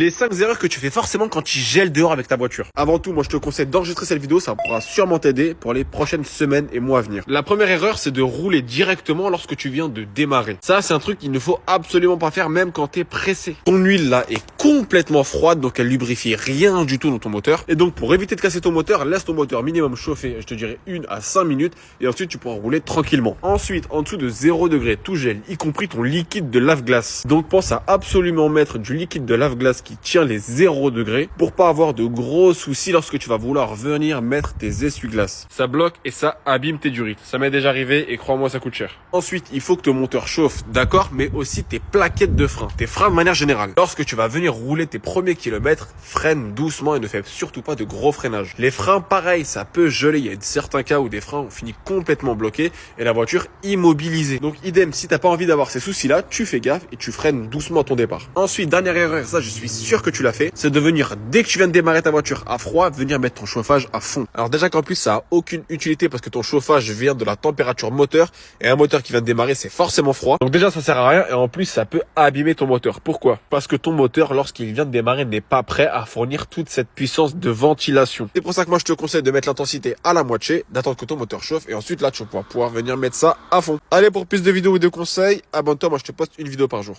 Les 5 erreurs que tu fais forcément quand tu gèles dehors avec ta voiture. Avant tout, moi je te conseille d'enregistrer cette vidéo, ça pourra sûrement t'aider pour les prochaines semaines et mois à venir. La première erreur, c'est de rouler directement lorsque tu viens de démarrer. Ça, c'est un truc qu'il ne faut absolument pas faire même quand t'es pressé. Ton huile là est complètement froide, donc elle lubrifie rien du tout dans ton moteur. Et donc pour éviter de casser ton moteur, laisse ton moteur minimum chauffer, je te dirais 1 à 5 minutes, et ensuite tu pourras rouler tranquillement. Ensuite, en dessous de 0 degré, tout gèle, y compris ton liquide de lave-glace. Donc pense à absolument mettre du liquide de lave-glace qui tient les 0 degrés pour pas avoir de gros soucis lorsque tu vas vouloir venir mettre tes essuie-glaces. Ça bloque et ça abîme tes durites. Ça m'est déjà arrivé et crois-moi, ça coûte cher. Ensuite, il faut que ton moteur chauffe, d'accord, mais aussi tes plaquettes de frein, tes freins de manière générale. Lorsque tu vas venir rouler tes premiers kilomètres, freine doucement et ne fais surtout pas de gros freinage. Les freins, pareil, ça peut geler. Il y a certains cas où des freins ont fini complètement bloqués et la voiture immobilisée. Donc idem, si t'as pas envie d'avoir ces soucis-là, tu fais gaffe et tu freines doucement à ton départ. Ensuite, dernière erreur, ça je suis sûr que tu l'as fait, c'est de venir, dès que tu viens de démarrer ta voiture à froid, venir mettre ton chauffage à fond. Alors déjà qu'en plus ça a aucune utilité parce que ton chauffage vient de la température moteur et un moteur qui vient de démarrer c'est forcément froid. Donc déjà ça sert à rien et en plus ça peut abîmer ton moteur. Pourquoi? Parce que ton moteur lorsqu'il vient de démarrer n'est pas prêt à fournir toute cette puissance de ventilation. C'est pour ça que moi je te conseille de mettre l'intensité à la moitié, d'attendre que ton moteur chauffe et ensuite là tu vas pouvoir venir mettre ça à fond. Allez, pour plus de vidéos ou de conseils, abonne-toi, moi je te poste une vidéo par jour.